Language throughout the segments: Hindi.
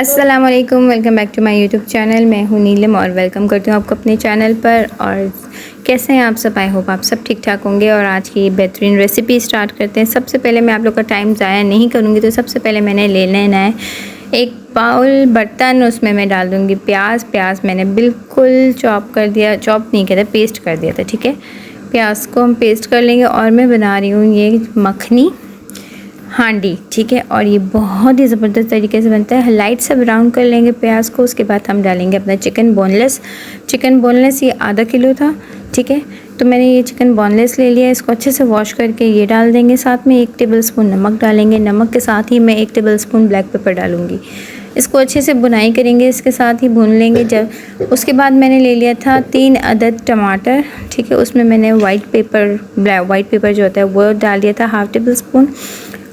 अस्सलाम वालेकुम, welcome back to my YouTube channel. मैं हूँ नीलम और वेलकम करती हूँ आपको अपने चैनल पर। और कैसे हैं आप सब? आई होप आप सब ठीक ठाक होंगे। और आज की बेहतरीन रेसिपी स्टार्ट करते हैं। सबसे पहले मैं आप लोग का टाइम ज़ाया नहीं करूँगी, तो सबसे पहले मैंने ले लेना है एक बाउल बर्तन। उसमें मैं डाल दूँगी प्याज मैंने बिल्कुल चॉप कर दिया, चॉप नहीं किया था, पेस्ट कर दिया था। ठीक है, प्याज को हम पेस्ट कर लेंगे। और मैं बना रही हूँ ये मखनी हांडी। ठीक है, और ये बहुत ही ज़बरदस्त तरीके से बनता है। लाइट सा ब्राउन कर लेंगे प्याज को। उसके बाद हम डालेंगे अपना चिकन बोनलेस। ये आधा किलो था। ठीक है, तो मैंने ये चिकन बोनलेस ले लिया। इसको अच्छे से वॉश करके ये डाल देंगे। साथ में 1 टेबलस्पून नमक डालेंगे। नमक के साथ ही मैं 1 टेबलस्पून ब्लैक पेपर डालूँगी। इसको अच्छे से बुनाई करेंगे, इसके साथ ही भून लेंगे। जब उसके बाद मैंने ले लिया था 3 अदद टमाटर। ठीक है, उसमें मैंने वाइट पेपर जो होता है वो डाल दिया था, ½ टेबलस्पून।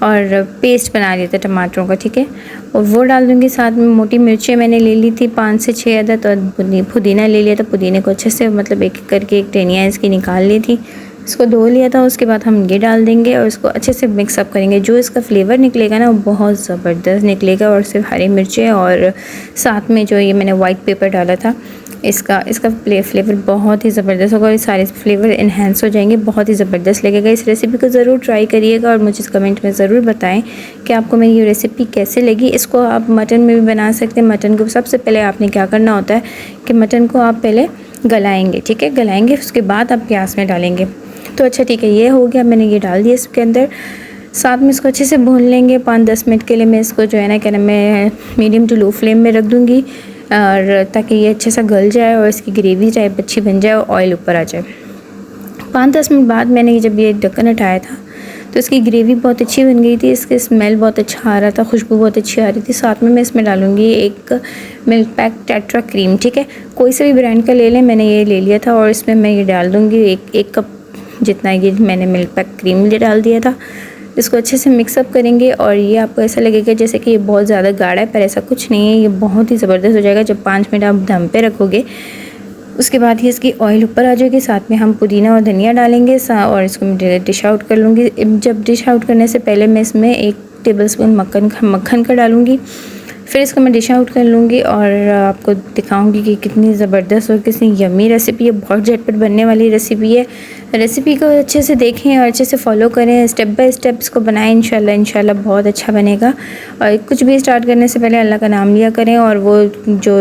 और पेस्ट बना लिया था टमाटरों का। ठीक है, और वो डाल दूँगी। साथ में मोटी मिर्चें मैंने ले ली थी 5 से 6 अदद। और पुदीना ले लिया था। पुदीने को अच्छे से मतलब एक करके एक टहनियाँ इसकी निकाल ली थी, इसको धो लिया था। उसके बाद हम ये डाल देंगे और इसको अच्छे से मिक्सअप करेंगे। जो इसका फ्लेवर निकलेगा ना वो बहुत ज़बरदस्त निकलेगा। और सिर्फ हरी मिर्चें और साथ में जो ये मैंने वाइट पेपर डाला था, इसका फ्लेवर बहुत ही ज़बरदस्त होगा। ये सारे फ्लेवर इन्हेंस हो जाएंगे, बहुत ही ज़बरदस्त लगेगा। इस रेसिपी को ज़रूर ट्राई करिएगा और मुझे कमेंट में ज़रूर बताएं कि आपको मेरी ये रेसिपी कैसे लगी। इसको आप मटन में भी बना सकते हैं। मटन को सबसे पहले आपने क्या करना होता है कि मटन को आप पहले गलाएंगे। ठीक है, गलाएंगे, उसके बाद आप प्याज में डालेंगे। तो अच्छा ठीक है, ये हो गया, मैंने ये डाल दिया इसके अंदर। साथ में इसको अच्छे से भून लेंगे 5-10 मिनट के लिए। मैं इसको जो है ना क्या नाम मैं मीडियम टू लो फ्लेम में रख दूँगी, और ताकि ये अच्छे से गल जाए और इसकी ग्रेवी टाइप अच्छी बन जाए और ऑयल ऊपर आ जाए। 5-10 मिनट बाद मैंने जब ये ढक्कन हटाया था तो इसकी ग्रेवी बहुत अच्छी बन गई थी। इसके स्मेल बहुत अच्छा आ रहा था, खुशबू बहुत अच्छी आ रही थी। साथ में मैं इसमें डालूँगी 1 मिल्क पैक टेट्रा क्रीम। ठीक है, कोई से भी ब्रांड का ले लें, मैंने ये ले लिया था। और इसमें मैं ये डाल दूँगी 1 कप जितना ये मैंने मिल्क पैक क्रीम डाल दिया था। इसको अच्छे से मिक्सअप करेंगे। और ये आपको ऐसा लगेगा जैसे कि ये बहुत ज़्यादा गाढ़ा है, पर ऐसा कुछ नहीं है। ये बहुत ही ज़बरदस्त हो जाएगा जब 5 मिनट आप दम पे रखोगे। उसके बाद ही इसकी ऑयल ऊपर आ जाएगी। साथ में हम पुदीना और धनिया डालेंगे और इसको मैं डिश आउट कर लूँगी। जब डिश आउट करने से पहले मैं इसमें 1 टेबलस्पून मक्खन का डालूँगी। फिर इसको मैं डिश आउट कर लूँगी और आपको दिखाऊंगी कि कितनी ज़बरदस्त और कितनी यम्मी रेसिपी है। बहुत झटपट बनने वाली रेसिपी है। रेसिपी को अच्छे से देखें और अच्छे से फॉलो करें, स्टेप बाय स्टेप इसको बनाएं। इंशाल्लाह बहुत अच्छा बनेगा। और कुछ भी स्टार्ट करने से पहले अल्लाह का नाम लिया करें, और वो जो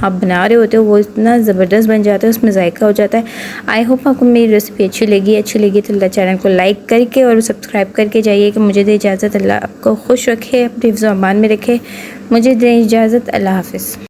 आप बना रहे होते हो वो इतना ज़बरदस्त बन जाता है, उसमें जायका हो जाता है। आई होप आपको मेरी रेसिपी अच्छी लगी तो चैनल को लाइक करके और सब्सक्राइब करके जाइए। कि मुझे दे इजाज़त, अल्लाह आपको खुश रखे, अपने हिफ्ज़-ओ-अमान में रखे। मुझे दे इजाज़त, अल्लाह हाफ़िज़।